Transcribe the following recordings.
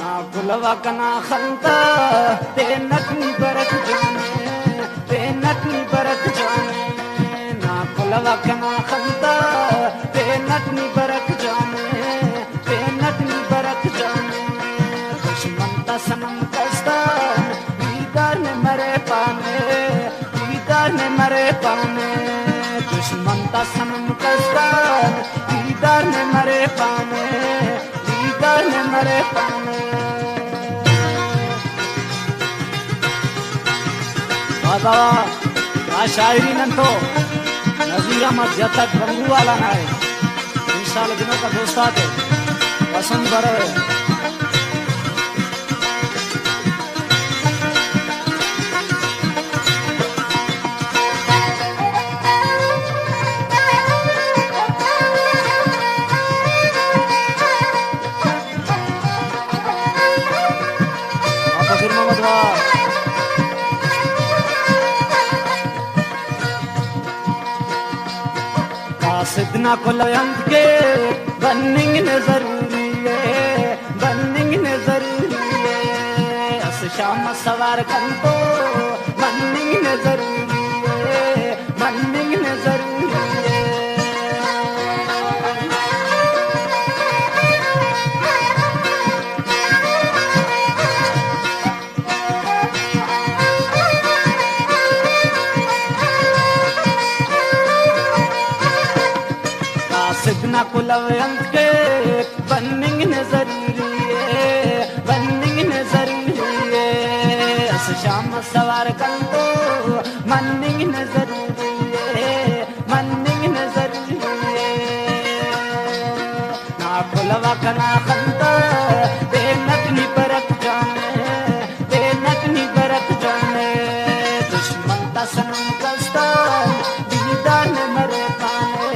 ना गुलवा कना खंता ते नकली बरत जाने ते नकली बरत जाने ना गुलवा कना खंता ते नकली बरत जाने ते नकली बरत जाने दुश्मन ता सनम कस्तान दीदार ने मरे पाने दीदार ने मरे पाने दुश्मन ता सनम कस्तान दीदार ने मरे पाने दीदार ने मरे पाने बाबा आ शायरी नंतो नजीर अहमद जब तक रंगू वाला ना है इंशाल्लाह दिनों का दोस्ता थे पसंद बड़े सिद्धना को लयंत के बनिंग ने जरूरी है बनिंग ने जरूरी है अस शाम सवार कंतो बनिंग ने जरूरी है बनिंग ने जरूरी है सिद्धना को लयंत के बनिंग ने जरूरी है बनिंग ने जरूरी है अस शाम सवार कंतो मनिंग ने जरूरी है मनिंग ने जरूरी है ना खुलवा कना खंता ते नकली बरत जाने ते नकली बरत जाने दुश्मन ता सनम कस्तान दीदार ने मरे पाने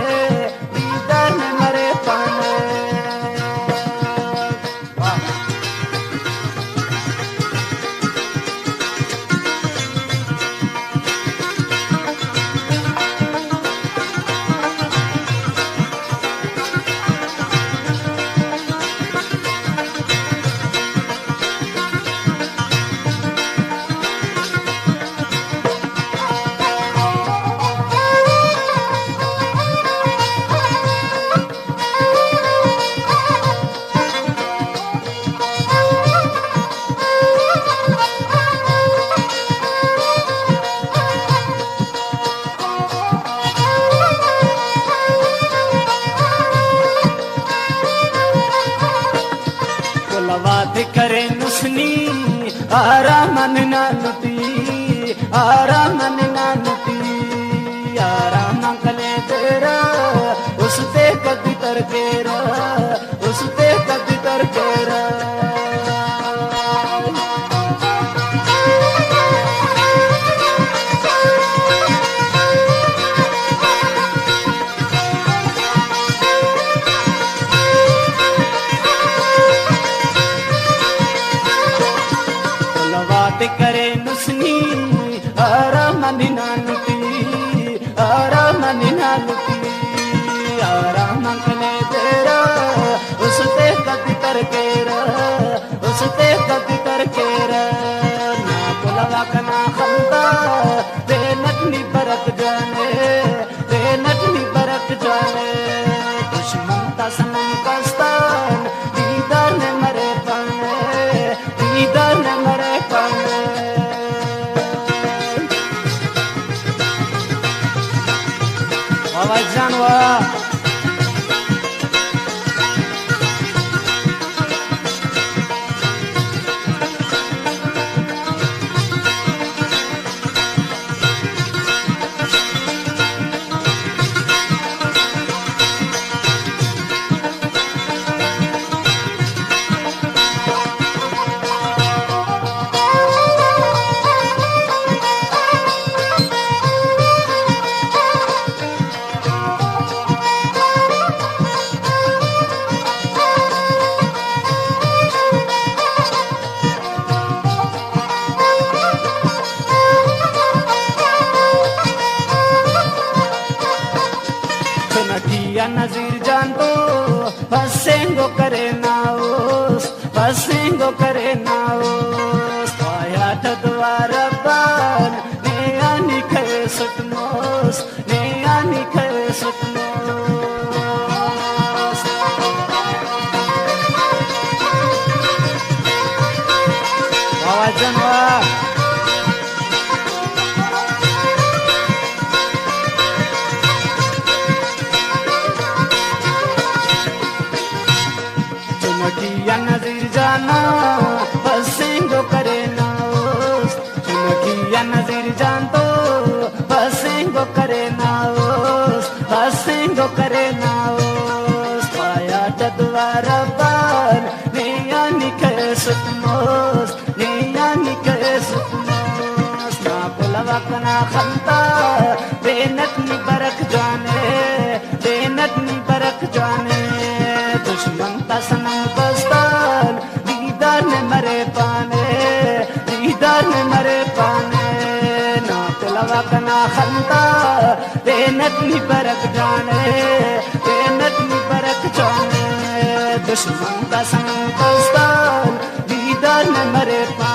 दीदार ने मरे पाने बात करे नुसनी आरा मन ना लुटी आरा मन ना लुटी आरा मंगले तेरा उसते कभी तर केरा उसते कभी तर केरा करे नुसनी आरा मन ना लुटी आरा मन ना लुटी आरा मंगले तेरा बसिंगो करे नाओ पाया द्वार बन ने आनी खे सुटमोस ने आनी खे सुटमोस बाबा जनवा चुमकिया नजर जाना बसिंगो करे नाओस चुमकिया नजर जान तो बसिंगो करे नाओस बसिंगो करे नाओस पाया द्वार बन ने आनी खे सुटमोस ने आनी खे सुटमोस ना बुलवा कना खंता बेनटनी बरक जाने बेनटनी बरक जाने दुश्मन का सनम बस्तान दीदार में मरे पाने दीदार में मरे पाने ना बुलवा कना खंता बेनटनी बरक जाने बेनटनी बरक जाने दुश्मन का सनम बस्तान दीदार में मरे पाने